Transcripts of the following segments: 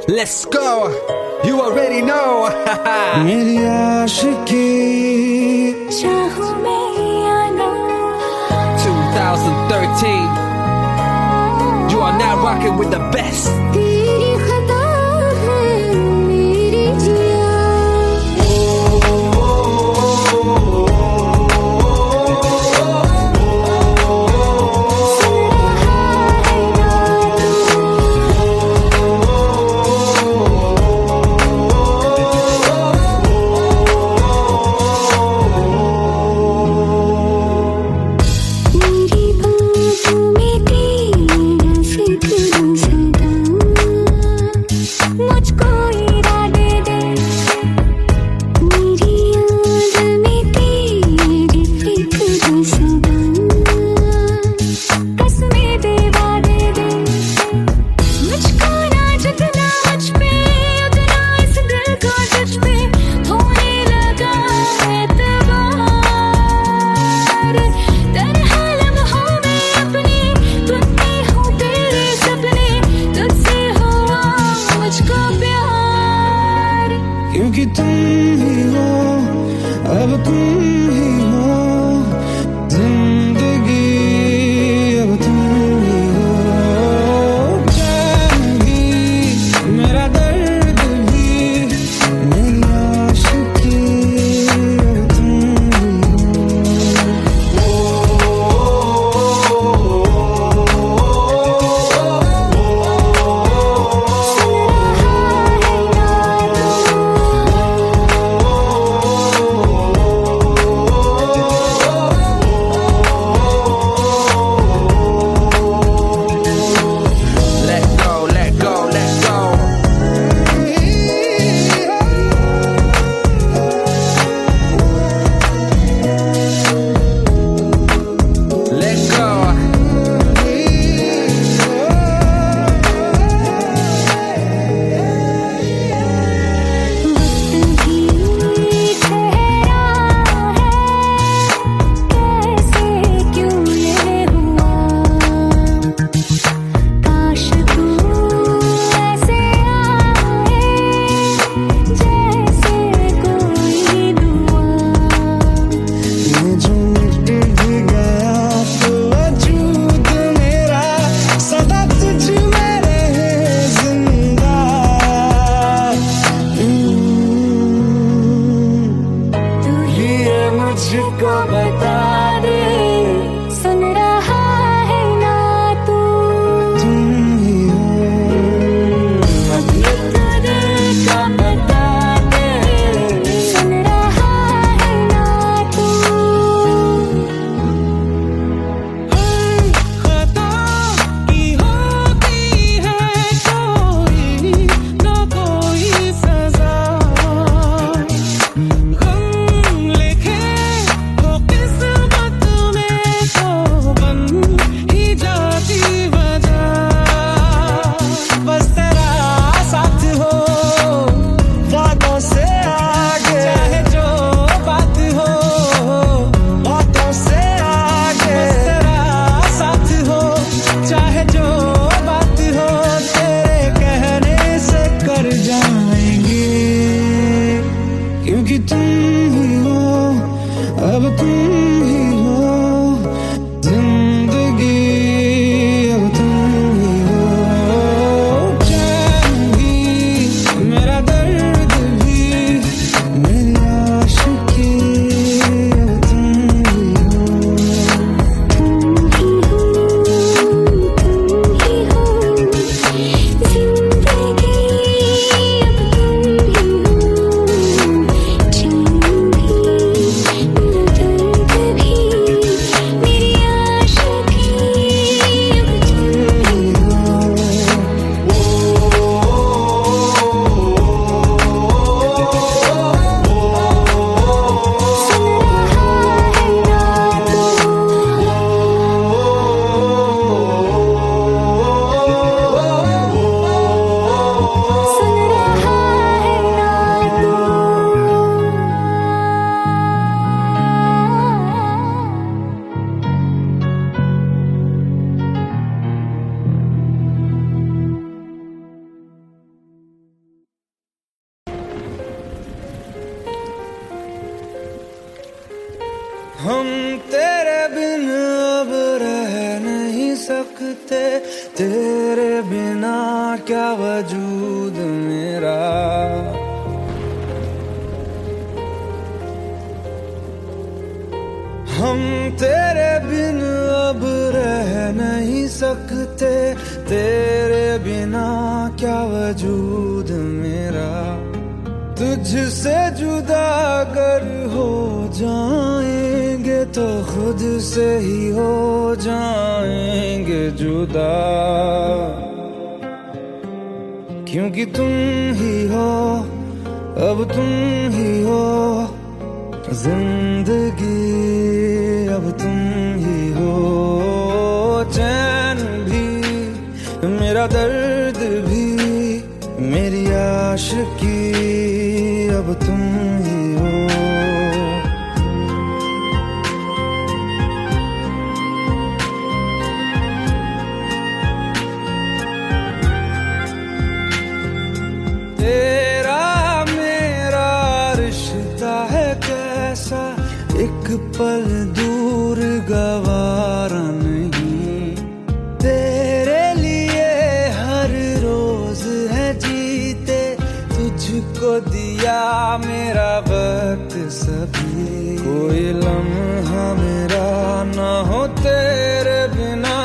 Let's go, you already know. मेरी आशिकी चाहूं मैं या ना 2013. You are now rocking with the best. तेरी खता है मेरी जिया मेरी बातों में तेरा फिक्र सदा जो मिट भी गया तो वजूद मेरा सदा तुझ में रहे जिंदा। तू ही ये मुझको बता दे सुन रहा है ना तू, तुम ही हो। ये तो दिल का बता दे सुन रहा है ना तू। खता की होती है कोई ना कोई सजा, गम लिखे हो किस्मत में तो बन ही जाती वजह। बस तेरा साथ हो वादों से आगे, चाहे जो बात हो बातों से आगे। बस तेरा साथ हो चाहे जो बात हो, तेरे कहने से कर जाएंगे, क्योंकि तुम ही हो अब तुम ही हो जिंदगी, अब तुम ही हो चैन भी मेरा दर्द भी मेरी आशिकी, अब तुम ही हो। तुम ही हो जिंदगी, अब तुम ही हो चैन भी मेरा दर्द भी मेरी आशिकी, अब तुम ही सुन रहा है ना तू, सुन रहा है ना हम तेरे बिन अब रह नहीं सकते, तेरे बिना क्या वजूद मेरा। हम तेरे बिन अब रह नहीं सकते, तेरे बिना क्या वजूद मेरा। तुझसे जुदा अगर हो जाएंगे तो खुद से ही हो जाएंगे जुदा, क्योंकि तुम ही हो अब तुम ही हो जिंदगी, अब तुम ही हो चैन भी मेरा दर्द भी मेरी आशिकी, अब तुम ही हो। तेरा मेरा रिश्ता है कैसा, एक पल दूर गवारा नहीं। तेरे लिए हर रोज है जीते, तुझको दिया मेरा वक्त सभी। कोई लम्हा मेरा ना हो तेरे बिना,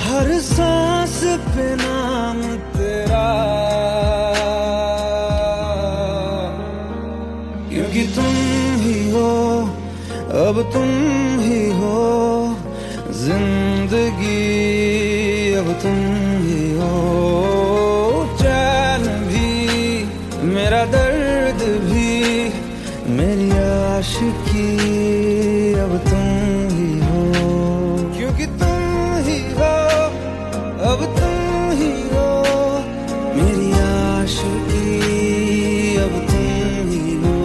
हर सांस पे नाम तेरा, क्योंकि तुम ही हो अब तुम ही हो जिंदगी, अब तुम ही हो चैन भी मेरा दर्द भी मेरी आशिकी, अब तुम ही हो, क्योंकि तुम ही हो अब तुम ही हो मेरी आशिकी, अब तुम ही हो।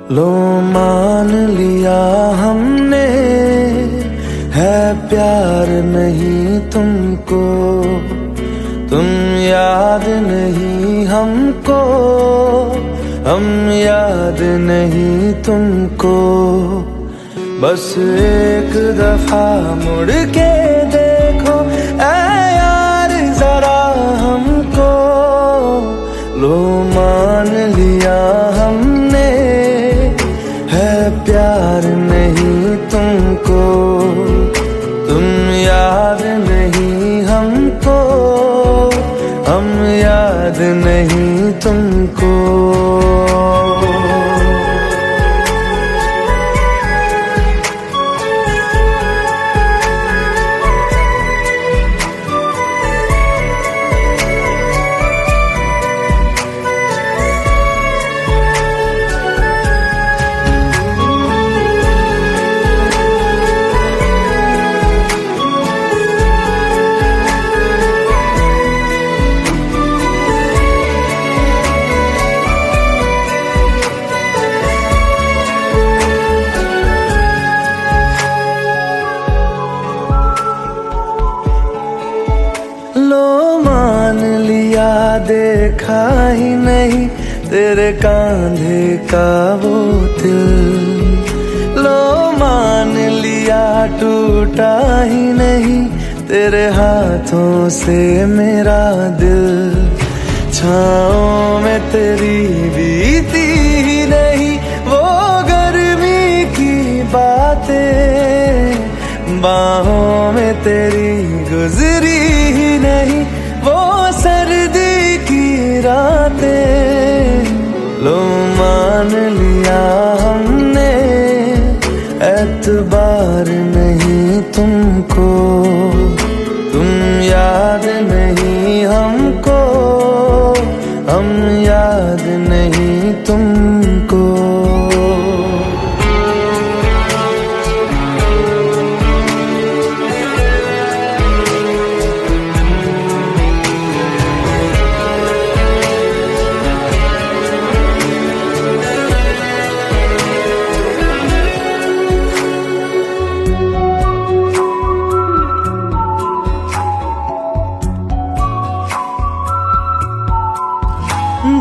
लो मान लिया हमने, है प्यार नहीं तुमको, तुम याद नहीं हमको, हम याद नहीं तुमको। बस एक दफा मुड़ के देखो ऐ यार जरा हमको, लो मान लिया हमने, है प्यार नहीं तुमको, तुम याद नहीं हमको, हम याद नहीं तुमको। देखा ही नहीं तेरे कांधे का वो दिल, लो मान लिया टूटा ही नहीं तेरे हाथों से मेरा दिल। छाँव में तेरी बीती ही नहीं वो गर्मी की बातें, बाहों में तेरी गुजरी ही नहीं वो सर्दी की रातें। लो मान लिया हमने, एतबार नहीं तुमको, तुम याद नहीं हमको, हम याद नहीं तुमको।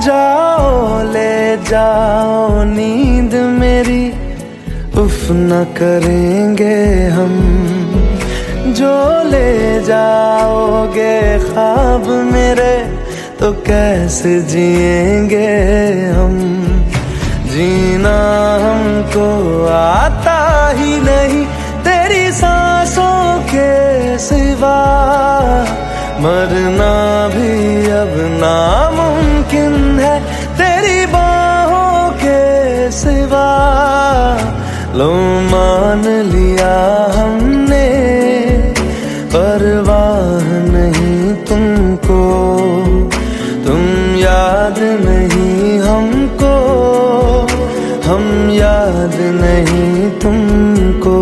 जाओ ले जाओ नींद मेरी, उफ न करेंगे हम, जो ले जाओगे ख्वाब मेरे तो कैसे जिएंगे हम। जीना हमको आता ही नहीं तेरी सांसों के सिवा, मरना भी अब नामुमकिन है तेरी बाहों के सिवा। लो मान लिया हमने, परवाह नहीं तुमको, तुम याद नहीं हमको, हम याद नहीं तुमको।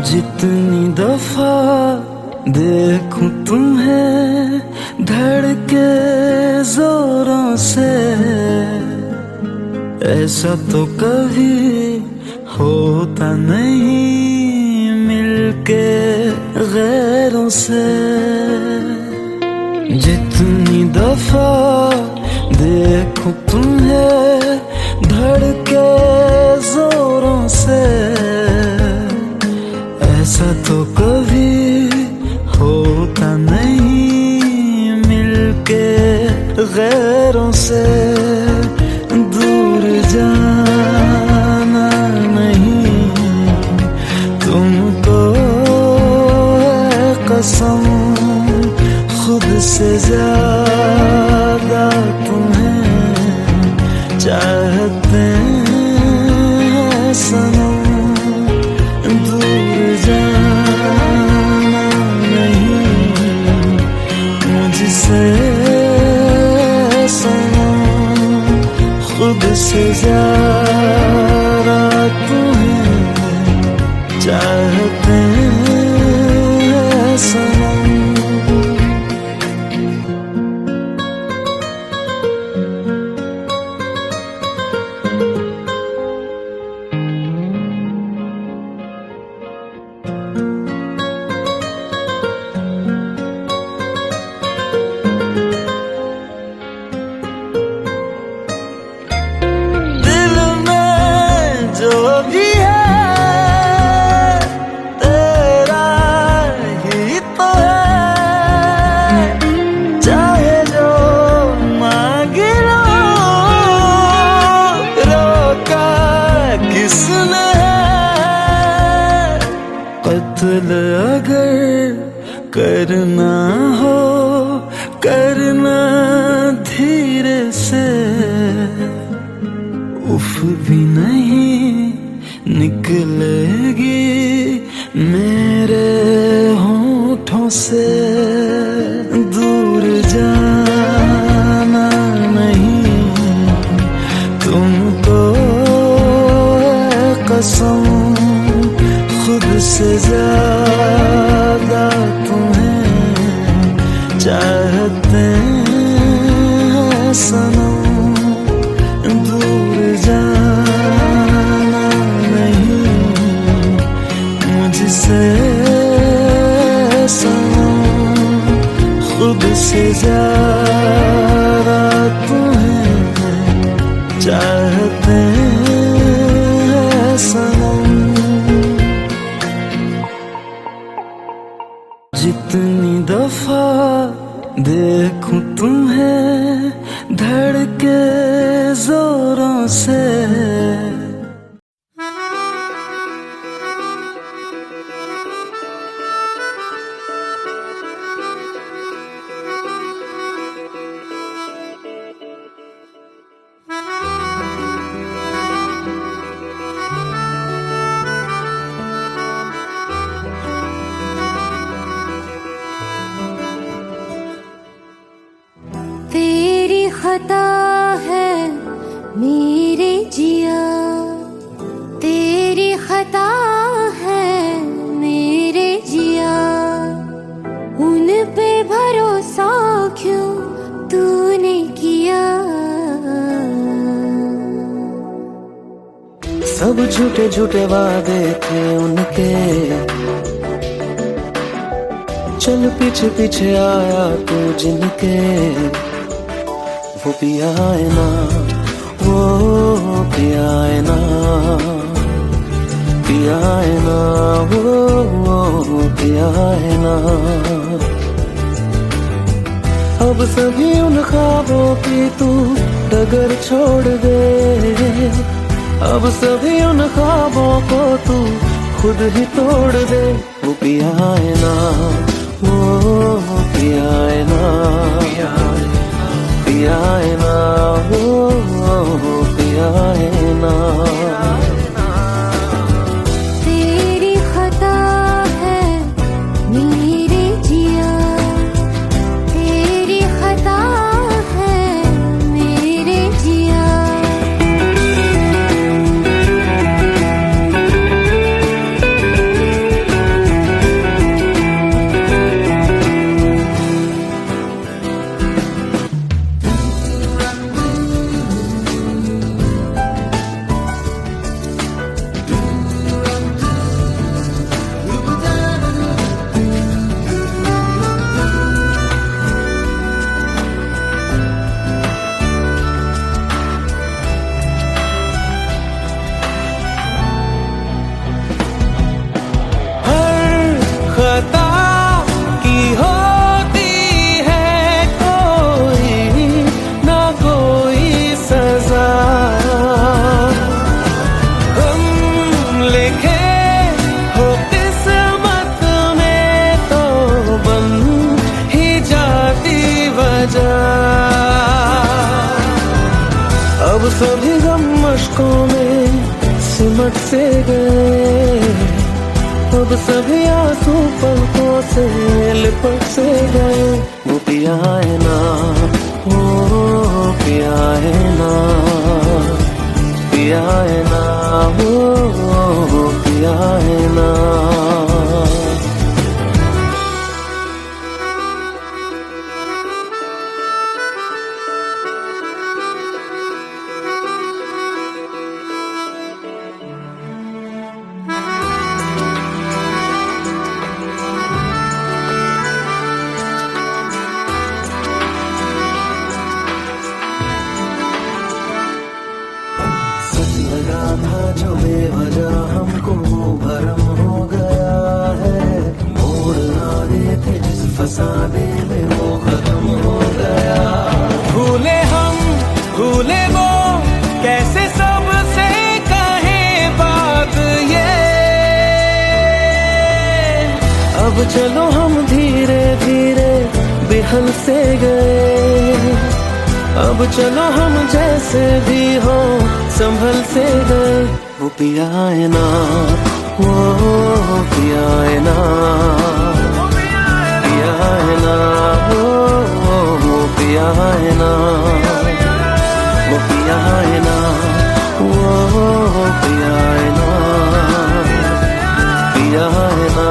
जितनी दफा देखूं तुम्हें धड़के जोरों से, ऐसा तो कभी होता नहीं मिलके गैरों से। जितनी दफा देखूं तुम्हें धड़के जोरों से, ऐसा तो कभी होता नहीं मिलके गैरों से। दूर जाना नहीं तुमको है कसम, खुद से ज्यादा तुम्हें चाहते हैं सनम। दूर जाना नहीं मुझसे सनम, खुद से ज्यादा तुम्हें चाहते हैं सनम। जो भी है तेरा ही तो है, चाहे जो मांग लो, रोका किसने है। कत्ल अगर करना हो करना धीरे से, उफ भी नहीं निकलेगी मेरे होठों से। दूर जाना नहीं तुमको है कसम, खुद से ज्यादा तुम्हें चाहते हैं सनम। दूर जाना नहीं मुझसे सनम, खुद से ज्यादा तुम्हें चाहते हैं सनम। जितनी दफा देखूं तुम्हें धड़के जोरों से, तेरी खता है मेरे जिया, तेरी खता है मेरे जिया, उन पे भरोसा क्यों तूने किया। सब झूठे झूठे वादे थे उनके, चल पीछे पीछे आया तू जिनके। वो पिया है ना, वो पिया है ना, पिया है ना, वो पिया है ना। अब सभी उन ख्वाबों की तू डगर छोड़ दे, अब सभी उन ख्वाबों को तू खुद ही तोड़ दे। वो पिया है ना, वो पिया है ना, पिया है ना, वो पिया है ना। तेरी खता है मेरे जिया, तेरी खता है मेरे जिया। अब सभी गम मशकों में सिमट से गए, अब सभी आंसू पलकों से लिपट से गए। वो पिया है ना, वो पिया है ना, पिया है ना, वो पिया है ना। लगा था जो बेवजह हमको वो भरम हो गया है, मोड़ आगे थे जिस फसाने में वो खत्म हो गया। भूले हम भूले वो, कैसे सबसे कहे बात ये। अब चलो हम धीरे धीरे बिहल से गए, अब चलो हम जैसे भी हो संभल से गए। वो पिया है ना, वो पिया है ना, पिया है ना, वो पिया है ना, वो पिया है ना, वो पिया है ना, पिया है ना,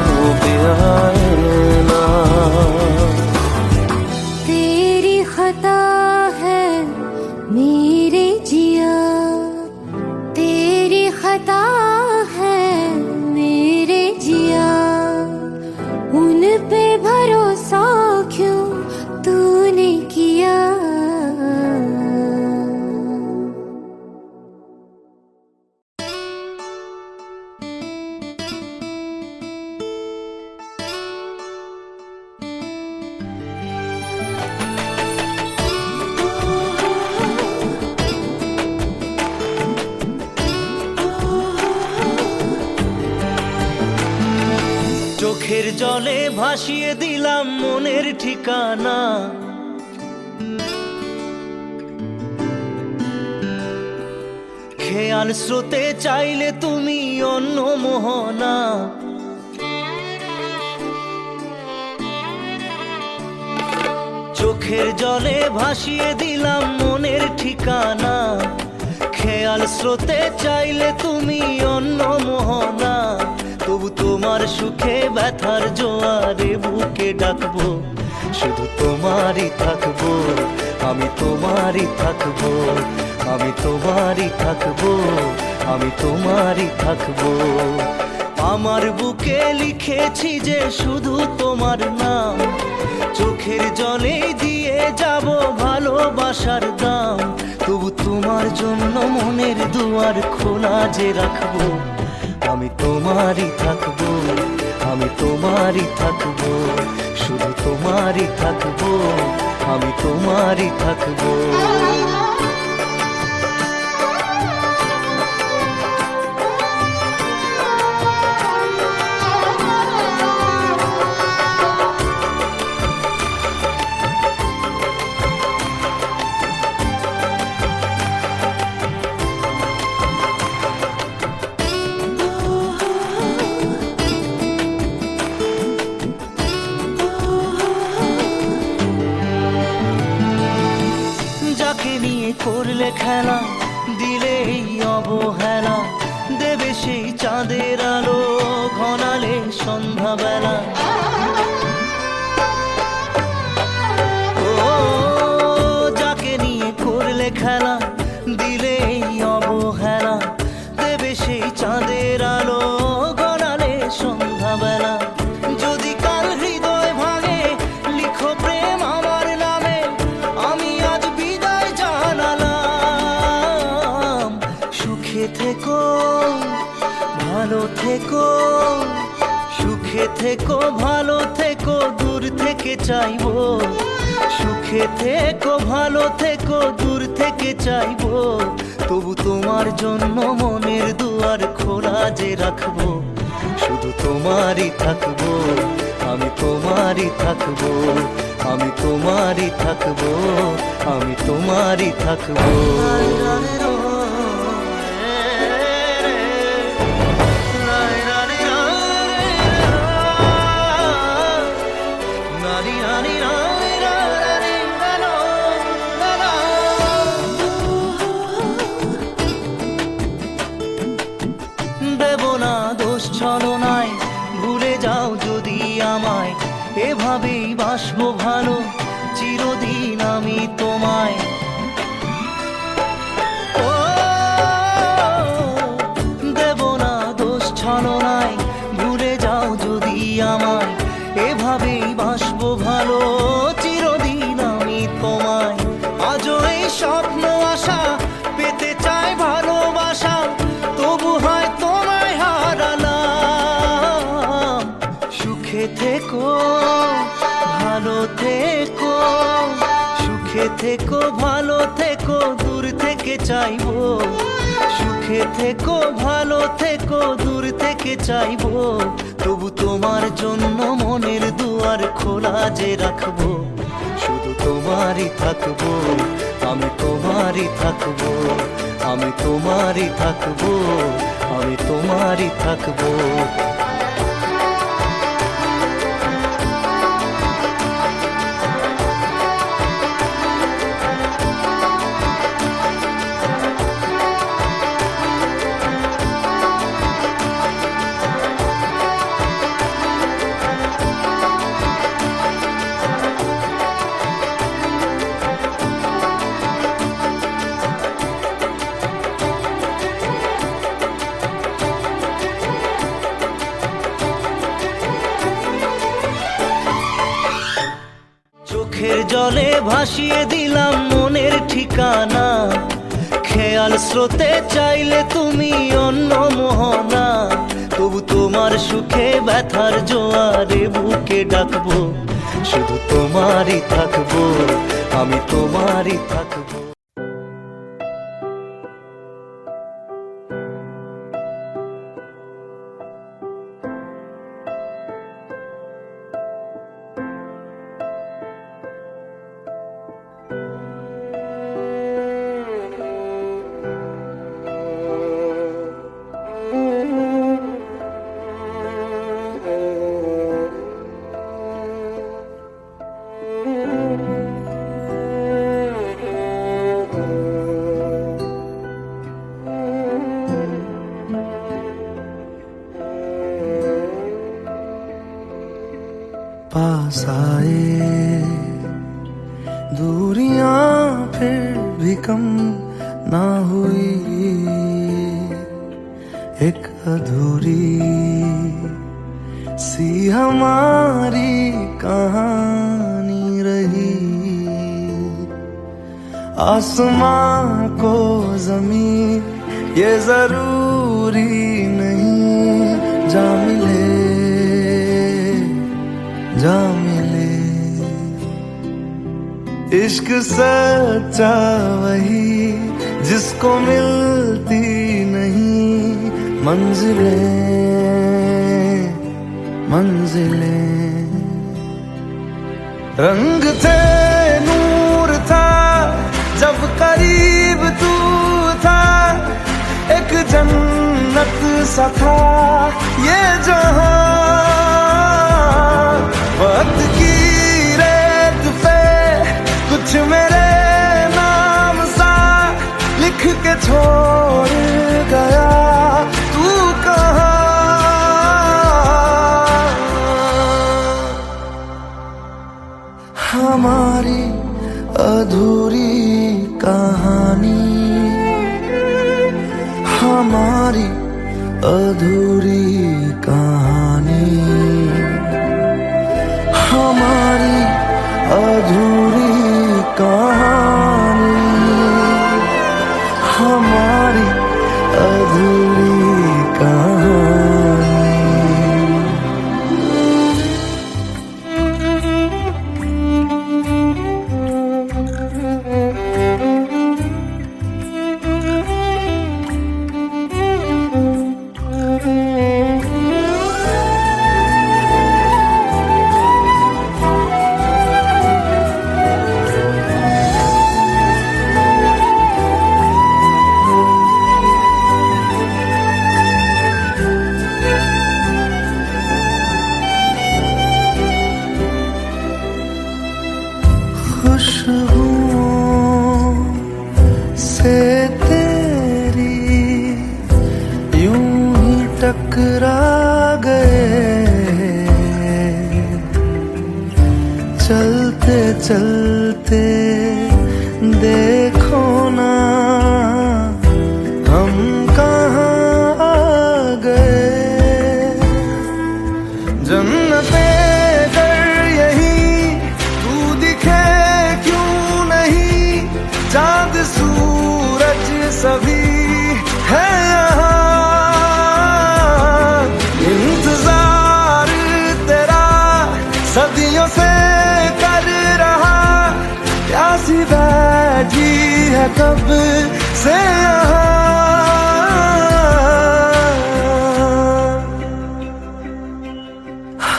वो पिया है ना। तेरी खता है मेरे जिया, तेरी खता है मेरे जिया। उन पे भरोसा क्यों तूने किया। চোখের জলে ভাসিয়ে দিলাম মনের ঠিকানা, খেয়াল স্রোতে চাইলে তুমি অন্য মোহনা। চোখের জলে ভাসিয়ে দিলাম মনের ঠিকানা, খেয়াল স্রোতে চাইলে তুমি অন্য মোহনা। তবু তোমার সুখে ব্যথার জোয়ারে বুকে ডাকবো, শুধু তোমারই থাকবো, আমি তোমারই থাকবো, আমি তোমারই থাকবো, আমি তোমারই থাকবো। আমার বুকে লিখেছি যে শুধু তোমার নাম, চোখের জলে দিয়ে যাব ভালোবাসার দাম। তবু তোমার জন্য মনের দুয়ার খোলা যে রাখবো, আমি তোমারই থাকবো, আমি তোমারই থাকবো, শুধু তোমারই থাকবো, আমি তোমারই থাকবো। করলে খেলা দিলে এই অবহেলা, দেবে সেই চাঁদের আলো ঘনালে সন্ধ্যাবেলা। ও যাকে নিয়ে করলে খেলা দিলে এই অবহেলা, দেবে সেই চাঁদের আলো ঘনালে সন্ধ্যাবেলা। যদি কাল হৃদয় ভাঙে লিখো প্রেম আমার নামে, আমি আজ বিদায় জানালাম। সুখে থেকো ভালো থেকো, সুখে থেকো ভালো থেকো, দূর থেকে চাইবো। সুখে থেকো ভালো থেকো, দূর থেকে চাইবো। তবু তোমার জন্য মনের দুয়ার খোলা যে রাখবো, শুধু তোমারই থাকবো, আমি তোমারই থাকবো, আমি তোমারই থাকবো, আমি তোমারই থাকবো। দেব না দোষ ছলনায়, ভুলে যাও যদি আমায়, এভাবেই বাসবো ভালো চিরদিন আমি তোমায়। ও দেব না দোষ ছলনায়, ভুলে যাও যদি আমায়, এভাবেই বাসবো ভালো চিরদিন আমি তোমায়। আজও এই স্বপ্ন আশা পেতে চাই ভালোবাসা, তবু হয় তোমায় হারালাম। সুখে থেকো ভালো থেকো, সুখে থেকো ভালো থেকো, দূর থেকে চাইবো। সুখে থেকো ভালো থেকো, দূর থেকে চাইবো, তবু তোমার জন্য মনের দুয়ার খোলা যে রাখবো। শুধু তোমারই থাকবো, আমি তোমারই থাকবো, আমি তোমারই থাকবো, আমি তোমারই থাকবো। চোখের জলে ভাসিয়ে দিলাম মনের ঠিকানা, খেয়াল স্রোতে চাইলে তুমি অন্য মোহনা, তবু তোমার সুখে ব্যথার জোয়ারে বুকে ডাকবো। শুধু তোমারই থাকবো, আমি তোমারই থাকবো। पास आए दूरियां फिर भी कम ना हुई, एक अधूरी सी हमारी कहानी रही। आसमां को जमीन ये जरूरी नहीं, जा मिले जा मिले। इश्क सच्चा वही जिसको मिलती नहीं मंजिलें मंजिलें। रंग थे नूर था जब करीब तू था, एक जन्नत सा था ये जहां। वक्त की रेत पे कुछ मेरे नाम सा लिख के छोड़ गया, तू कहाँ। हमारी अधूरी कहानी, हमारी अधूरी कहानी, हमारी अधूरी कहानी, हमारी अधूरी कहानी। टकरा गए, चलते चलते देखो ना हम कहाँ आ गए। जन्नते कर यही तू दिखे क्यों नहीं, चाँद सूरज सभी है यहाँ। इंतजार तेरा सदियों से कर रहा, प्यासी बैठी है कब से यहाँ।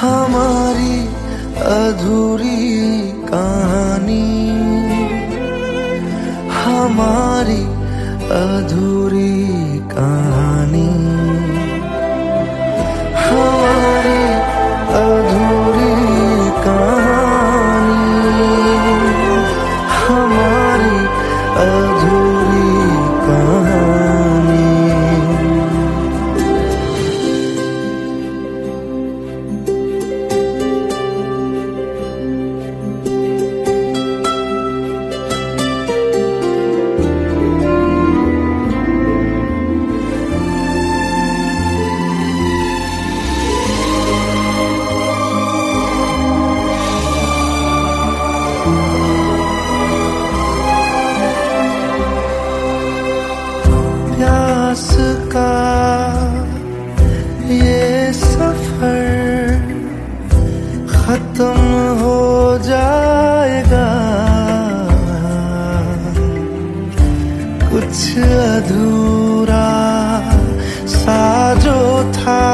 हमारी अधूरी कहानी, हमारी अधूरी कहानी, हमारी अधूरी कहानी, हमारी अधूरी कहानी। प्यास का ये सफर खत्म हो जाएगा, कुछ अधूरा सा जो था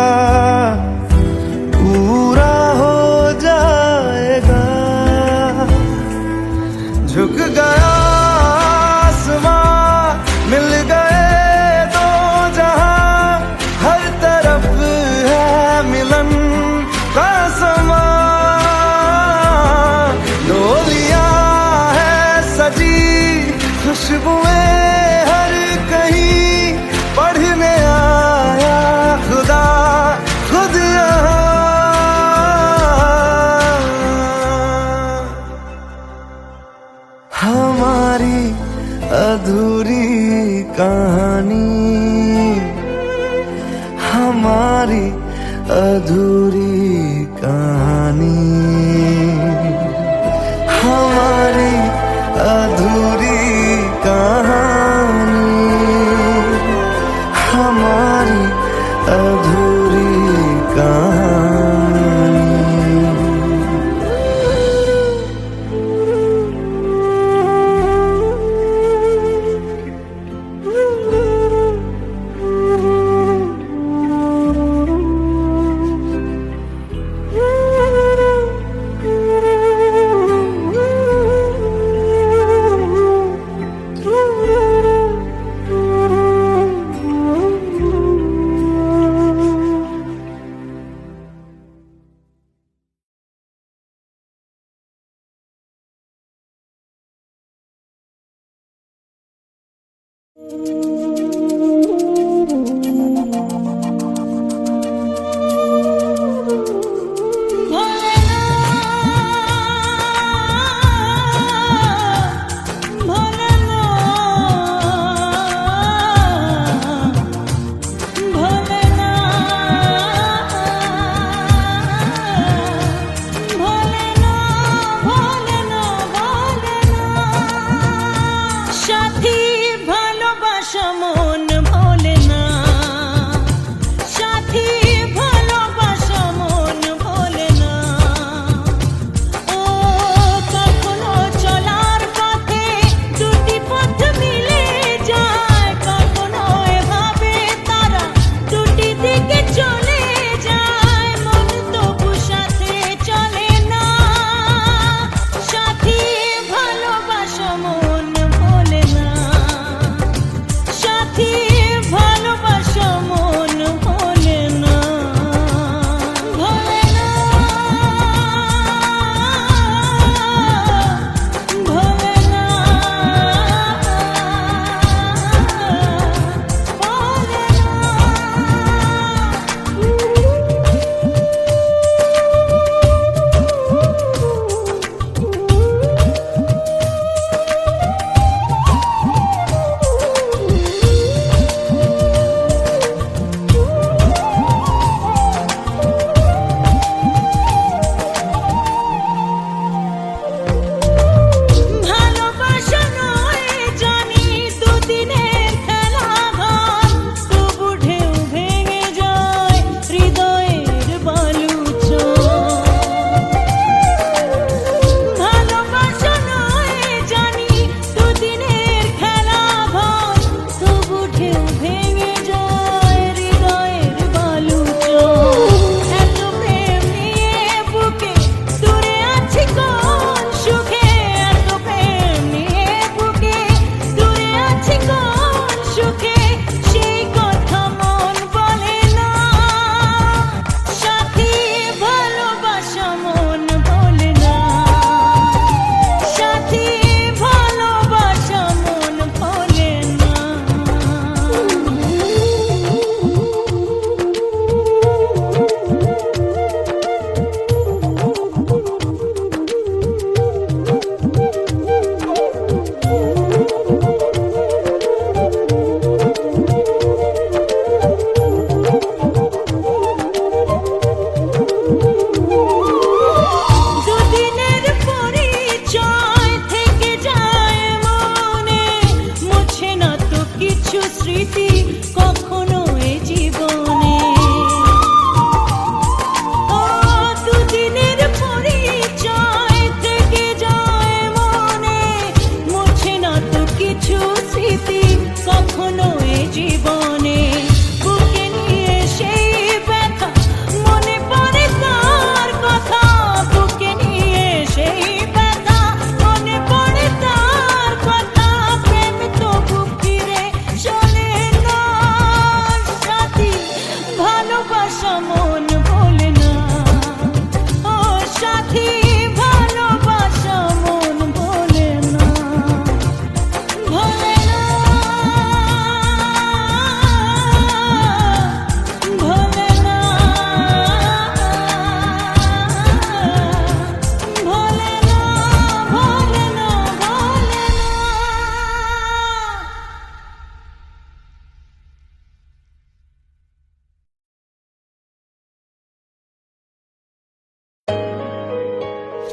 पूरा हो जाएगा। झुक गया आसमां, मिल गए दो जहां, हर तरफ है मिलन का समा। डोलियां है सजी, खुशबुएं हर कहीं, पढ़ने आया खुदा खुद यहाँ। हमारी अधूरी कहानी, हमारी अधूरी कहानी, हमारी अधूरी कहानी, हमारी अधूरी कहानी। সাথী ভালোবাসা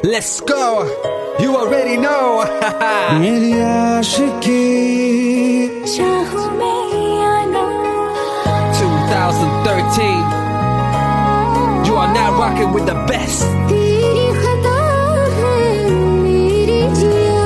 Let's go. You already know. मेरी आशिकी चाहूं मैं या ना 2013. You are now rocking with the best. तेरी खता है मेरी जिया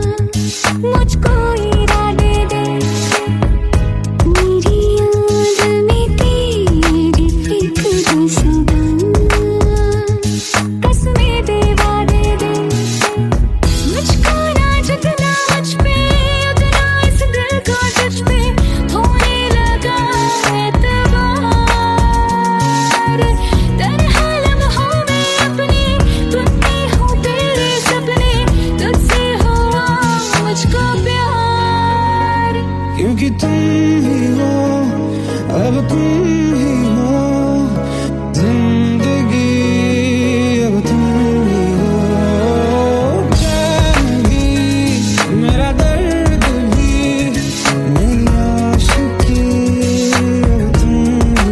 मुझको इरादे दे मेरी याद में तेरी फिक्र सदा कसमें दे वादे दे मुझको ना जितना मुझ पे उतना इस दिल को तुझ पे होने लगा एतबार तन्हा लम्हों में अपने तुझसे हूँ तेरे सपने तुझसे हुआ मुझको प्यार क्योंकि तुम ही हो अब तुम ही हो जिंदगी अब तुम ही हो चैन भी मेरा दर्द भी मेरी आशिकी अब तुम ही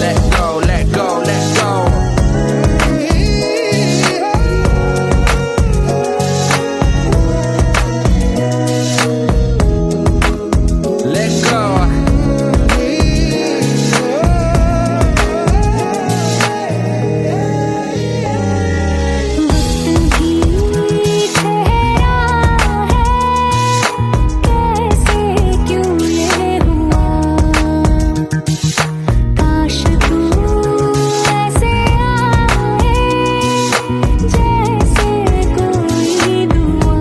Let go, let go, let go. Let go. वक्त भी ठहरा है कैसे क्यों ये हुआ काश तू ऐसे आए जैसे कोई दुआ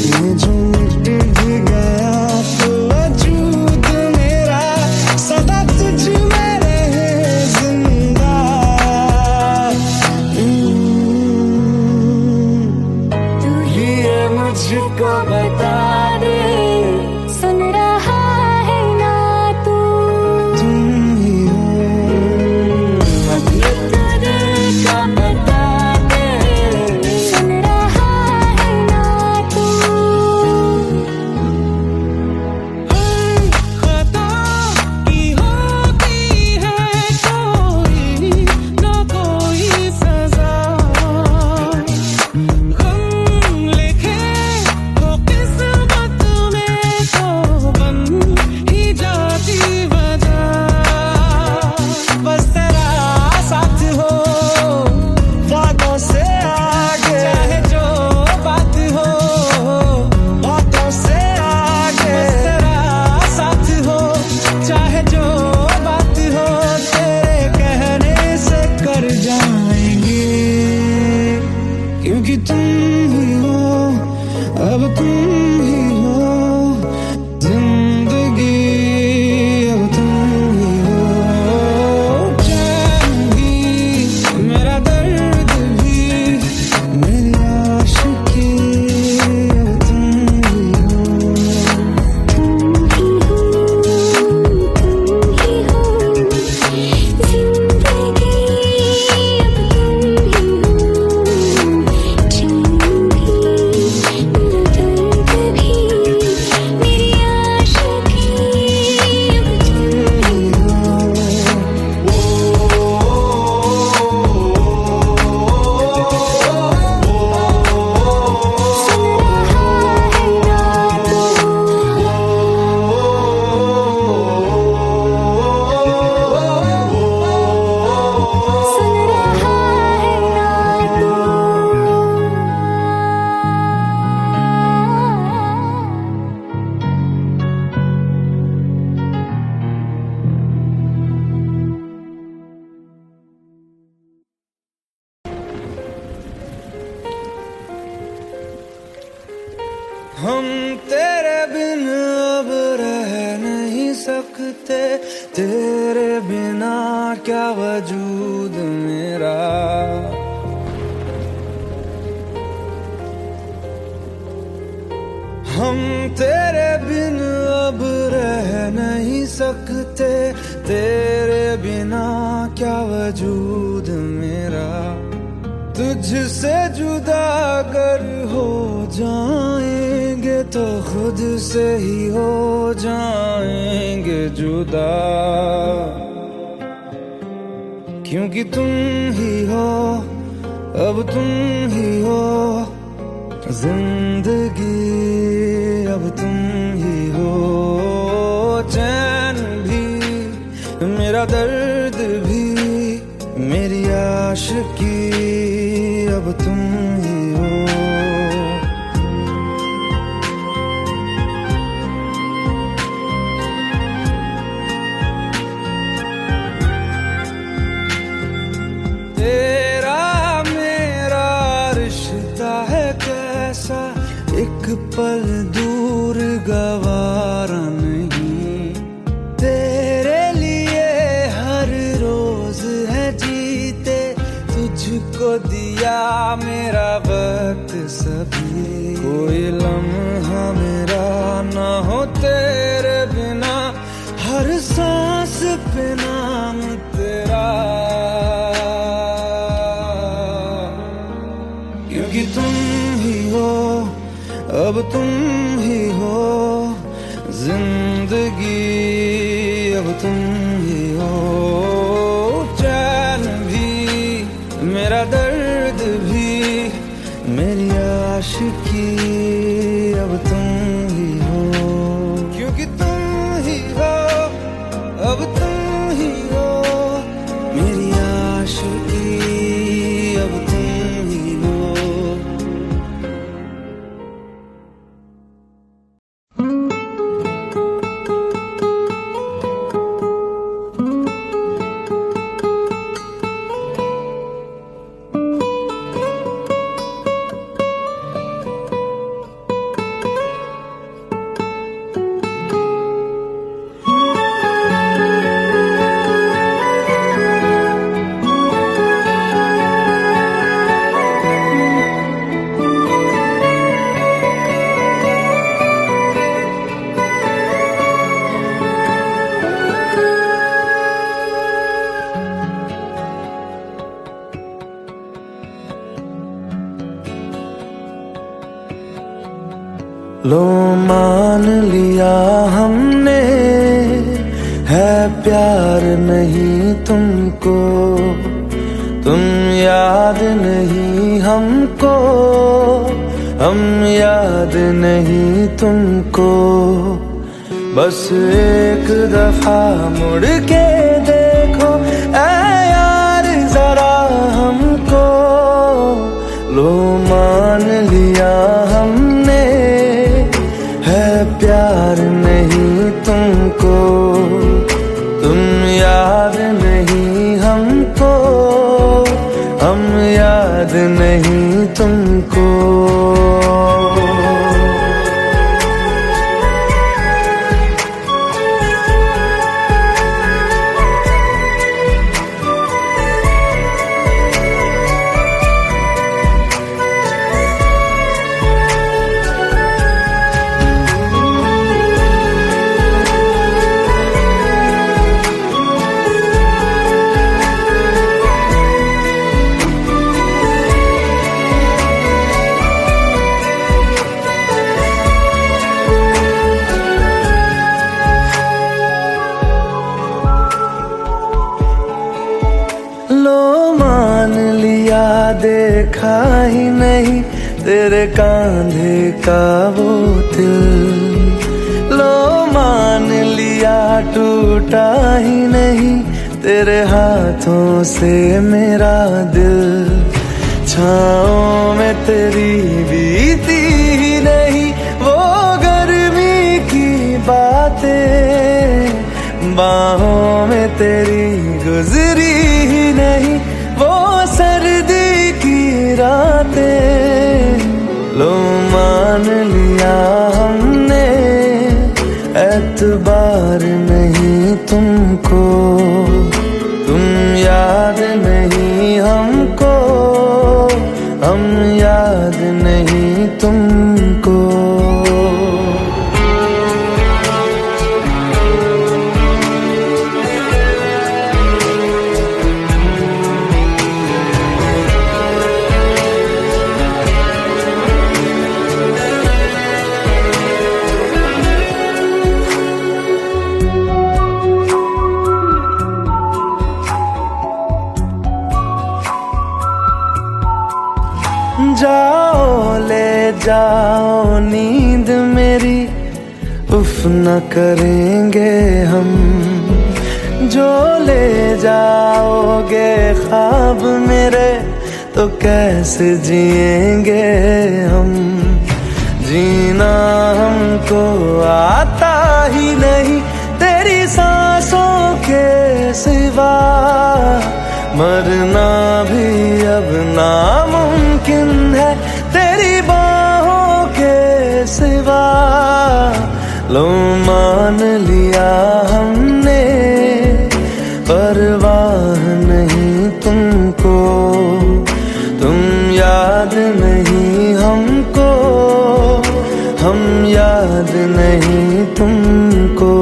ये जो मिट भी गया तो वजूद मेरा सदा तुझ में रहे जिंदा तू ही मुझको बता दे सुन रहा है ना तू तुम ही हो ये तो दिल का बता दे सुन रहा है ना तू खता की होती है कोई ना कोई सजा गम लिखे हो किस्मत हम तेरे बिन अब रह नहीं सकते, तेरे बिना क्या वजूद मेरा। हम तेरे बिन अब रह नहीं सकते, तेरे बिना क्या वजूद मेरा। तुझसे जुदा अगर हो जाएंगे तो खुद से ही हो जाएंगे जुदा, क्योंकि तुम ही हो, अब तुम ही हो जिंदगी, अब तुम ही हो। चैन भी मेरा दर्द भी मेरी आशिकी, अब तुम ही हो। तेरा मेरा रिश्ता है कैसा, एक पल दूर गवारा नहीं। तेरे लिए हर रोज है जीते, तुझको दिया मेरा वक्त सभी। कोई लम्हा मेरा ना हो तेरे बिना, हर सांस पे नाम तेरा, क्योंकि तुम ही हो, अब तुम ही हो जिंदगी, अब तुम ही हो। चैन भी मेरा दर्द भी मेरी आशिकी, अब तुम ही हो, क्योंकि तुम ही हो, अब तुम ही हो मेरी आशिकी, अब तुम ही हो। लो मान लिया हमने है प्यार नहीं तुमको, तुम याद नहीं हमको, हम याद नहीं तुमको। बस एक दफा मुड़ के देखो ऐ यार जरा हमको। लो मान लिया हमने है प्यार नहीं तुमको, तुम याद नहीं हमको, हम याद नहीं तुमको। देखा ही नहीं तेरे कांधे का वो दिल, लो मान लिया टूटा ही नहीं तेरे हाथों से मेरा दिल। छाँव में तेरी बीती ही नहीं वो गर्मी की बातें, बाहों में तेरी गुजरी ही नहीं वो सर्दी की रातें। लो मान लिया प्यार नहीं तुमको, तुम याद नहीं हमको, हम याद नहीं तुमको। जाओ ले जाओ नींद मेरी, उफ न करेंगे हम, जो ले जाओगे ख्वाब मेरे तो कैसे जिएंगे हम। जीना हमको आता ही नहीं तेरी सांसों के सिवा, मरना भी अब नामुमकिन है तेरी बाहों के सिवा। लो मान लिया हमने, परवाह नहीं तुमको, तुम याद नहीं हमको, हम याद नहीं तुमको।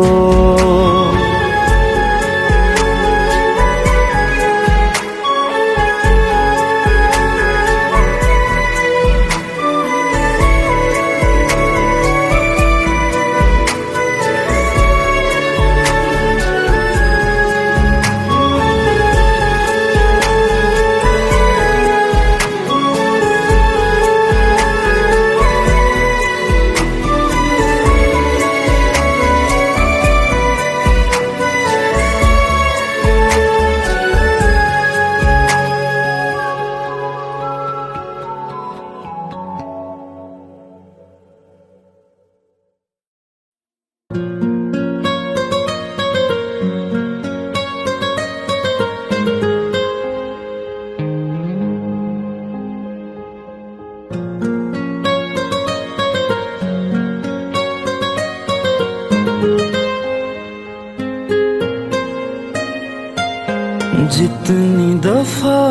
जितनी दफा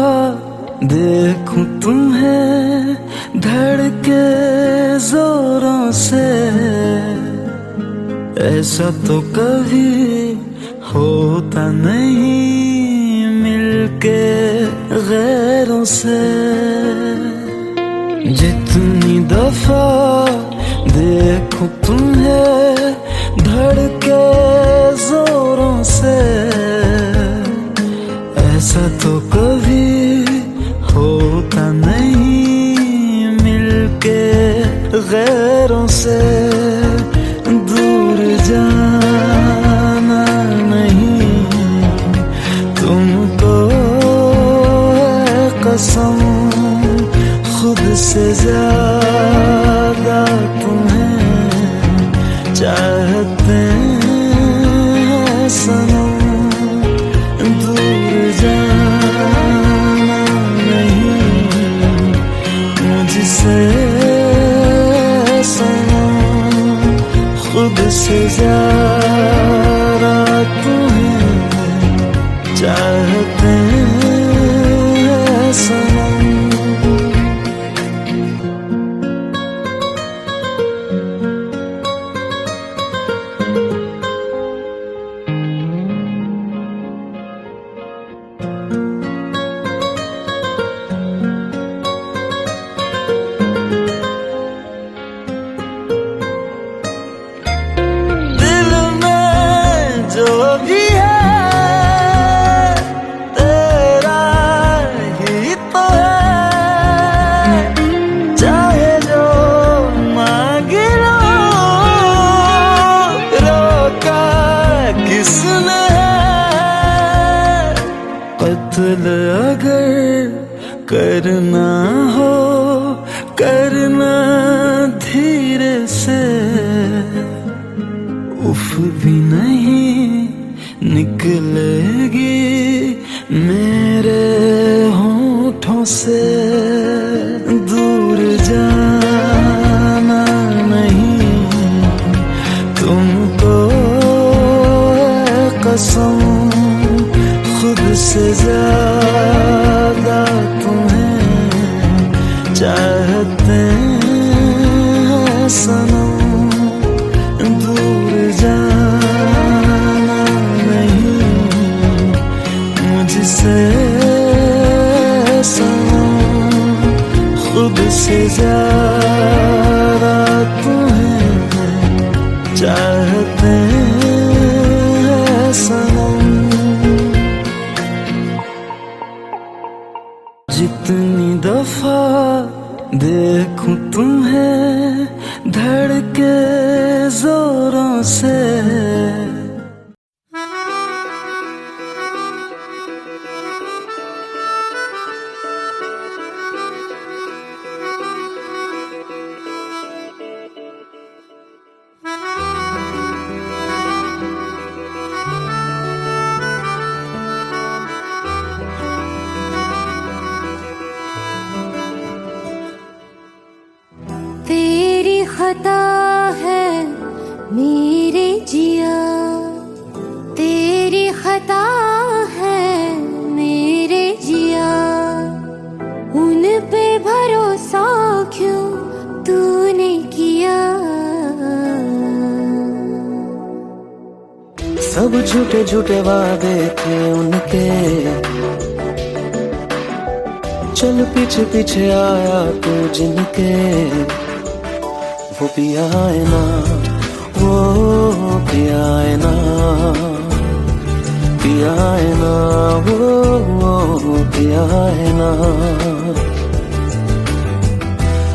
देखूं तुम्हें धड़के जोरों से, ऐसा तो कभी होता नहीं मिलके गैरों से। जितनी दफा देखूं तुम्हें धड़के जोरों से, ऐसा तो कभी होता नहीं मिलके गैरों से। दूर जाना नहीं तुमको है कसम, खुद से ज्यादा तुम्हें चाहते हैं सनम। दूर जाना नहीं मुझसे सनम, खुद से ज्यादा तुम्हें चाहते हैं सनम। कत्ल अगर करना हो करना धीरे से, उफ भी नहीं निकलेगी मेरे होठों से। दूर जाना नहीं तुमको ज्यादा तुम्हें चाहते हैं सनम। जितनी दफा देखूं तुम्हें धड़के जोरों से, तेरी खता है मेरे जिया, तेरी खता है मेरे जिया, उन पे भरोसा क्यों तूने किया। सब झूठे झूठे वादे थे उनके, चल पीछे पीछे आया तू जिनके, वो पिया है ना, वो पिया है ना, पिया है ना, वो पिया है ना।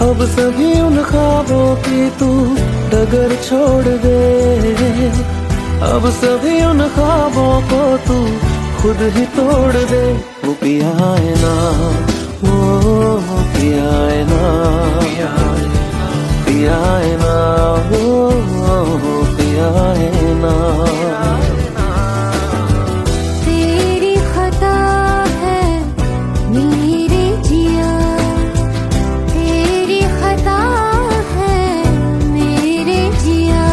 अब सभी उन ख्वाबों की तू डगर छोड़ दे, अब सभी उन ख्वाबों को तू खुद ही तोड़ दे। वो पिया है ना, वो पिया है ना, पिया है ना, वो पिया है ना। तेरी खता है मेरे जिया, तेरी खता है मेरे जिया।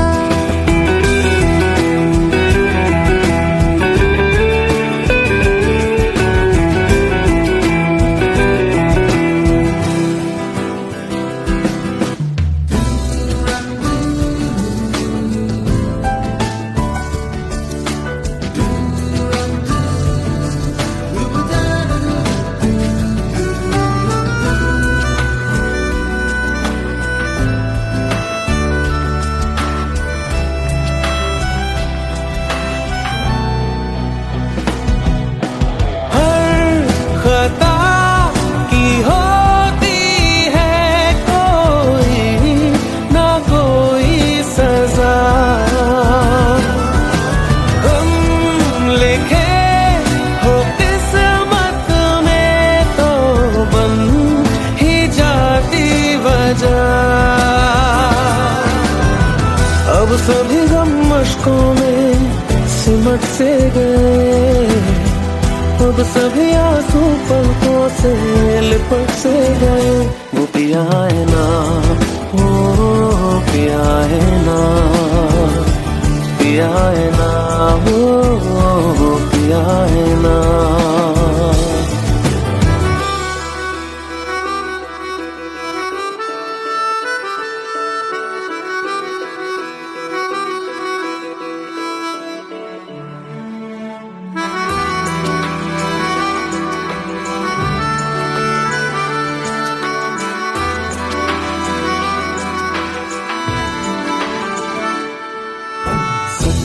अब सभी गम मशकों में सिमट से गए, अब सभी आंसू पलकों से लिपट से गए। वो पिया है ना, वो पिया है ना, पिया है ना, वो पिया है ना।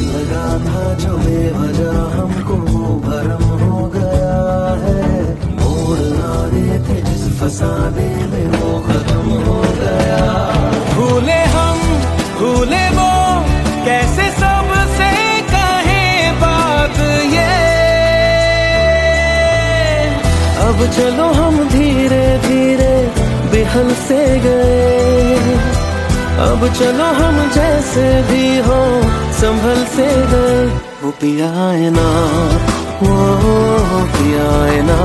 लगा था जो बेवजह हमको वो भरम हो गया है, मोड़ ना रहे थे जिस फसाने में वो खत्म हो गया। भूले हम भूले वो, कैसे सबसे कहें बात ये। अब चलो हम धीरे धीरे बेहल से गए, अब चलो हम जैसे भी हो संभल से गए। वो पिया है ना, वो पिया है ना,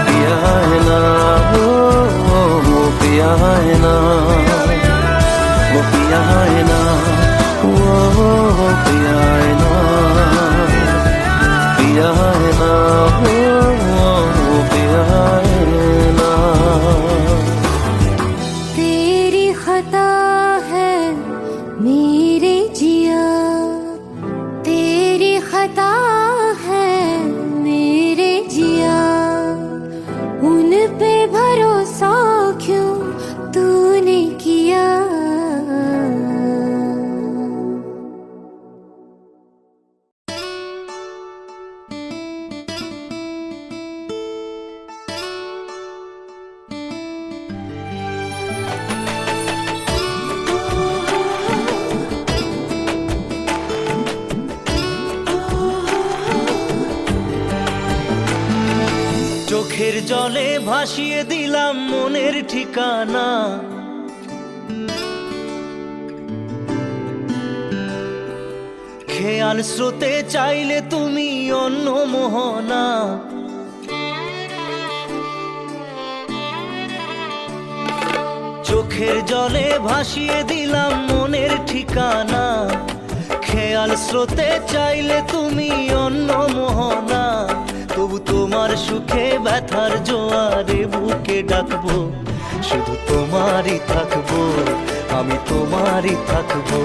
पिया है ना, वो पिया है ना, वो पिया है ना, वो पिया है ना, पिया है ना, वो पिया है ना। तेरी खता है मेरे जिया, तेरी खता है मेरे जिया, उन पे भरोसा চোখের জলে ভাসিয়ে দিলাম মনের ঠিকানা। খেয়াল স্রোতে চাইলে তুমি অন্য মোহনা। চোখের জলে ভাসিয়ে দিলাম মনের ঠিকানা। খেয়াল স্রোতে চাইলে তুমি অন্য মোহনা। তবু তোমার সুখে ব্যথার জোয়ারে বুকে ডাকবো, শুধু তোমারই থাকবো, আমি তোমারই থাকবো,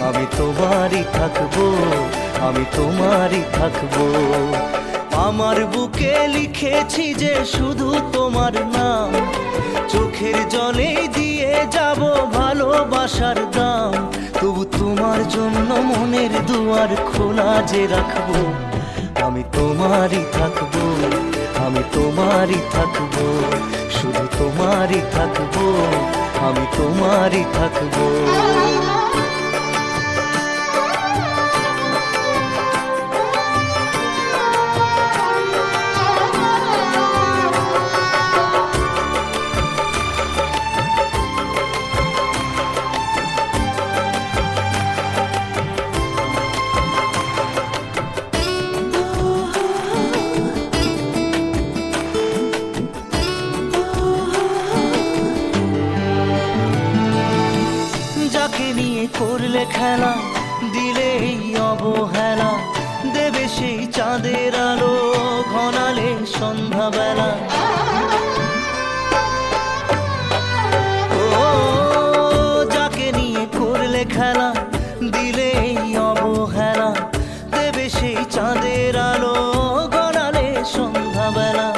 আমি তোমারই থাকবো, আমি তোমারই থাকবো। আমার বুকে লিখেছি যে শুধু তোমার নাম, চোখের জলে দিয়ে যাব ভালোবাসার দাম। তবু তোমার জন্য মনের দুয়ার খোলা যে রাখবো, আমি তোমারই থাকবো, আমি তোমারই থাকবো, শুধু তোমারই থাকবো, আমি তোমারই থাকবো। যাকে নিয়ে করলে খেলা, দিলে এই অবহেলা, দেবে সেই চাঁদের আলো ঘনালে সন্ধ্যাবেলা। ও যাকে নিয়ে করলে খেলা, দিলে এই অবহেলা, দেবে সেই চাঁদের আলো ঘনালে সন্ধ্যাবেলা।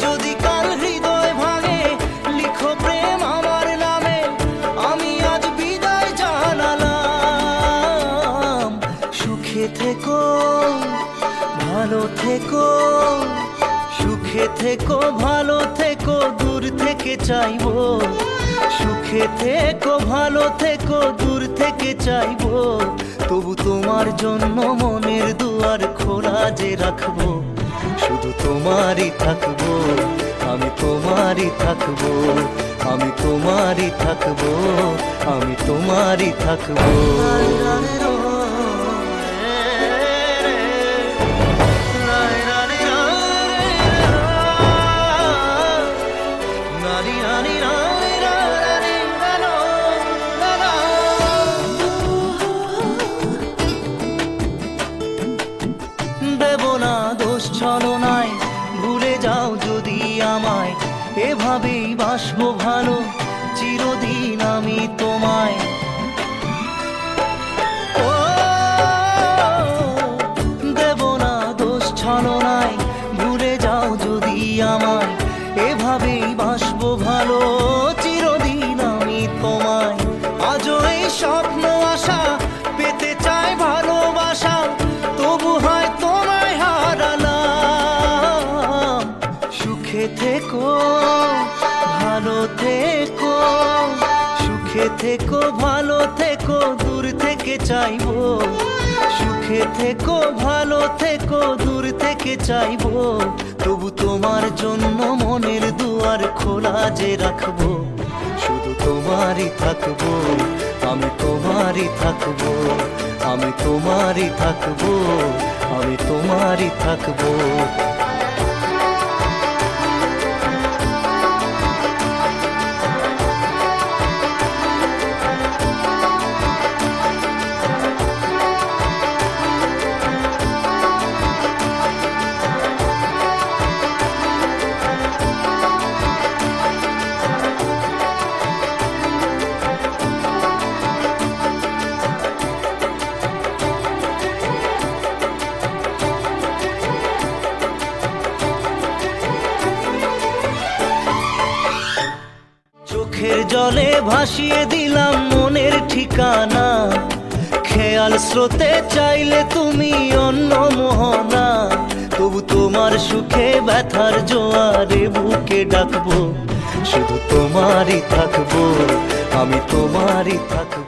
যদি কাল হৃদয় ভাঙে লিখো প্রেম আমার নামে, আমি আজ বিদায় জানালাম। সুখে থেকো, ভালো থেকো, সুখে থেকো, ভালো থেকো, দূর থেকে চাইবো। সুখে থেকো, ভালো থেকো, দূর থেকে চাইবো। তবু তোমার জন্য মনের দুয়ার খোলা যে রাখবো, শুধু তোমারই থাকবো, আমি তোমারই থাকবো, আমি তোমারই থাকবো, আমি তোমারই থাকবো। দেব না দোষ ছলনায়, ভুলে যাও যদি আমায়, এভাবেই বাসবো ভালো চিরদিন আমি তোমায়। ও দেব না দোষ ছলনায়, ভুলে যাও যদি আমায়, এভাবেই বাসবো ভালো চিরদিন আমি তোমায়। আজও এই স্বপ্ন আশা পেতে চাই ভালোবাসা, তবু হয় তোমায় হারালাম। সুখে থেকো, ভালো থেকো, সুখে থেকো, ভালো থেকো, দূর থেকে চাইবো। সুখে থেকো, ভালো থেকো, দূর থেকে চাইবো। তবু তোমার জন্য মনের দুয়ার খোলা যে রাখবো, শুধু তোমারই থাকবো, আমি তোমারই থাকবো, আমি তোমারই থাকবো, আমি তোমারই থাকবো। চোখের জলে ভাসিয়ে দিলাম মনের ঠিকানা। খেয়াল স্রোতে চাইলে তুমি অন্য মোহনা। তবু তোমার সুখে ব্যথার জোয়ারে বুকে ডাকবো, শুধু তোমারই থাকবো, আমি তোমারই থাকবো।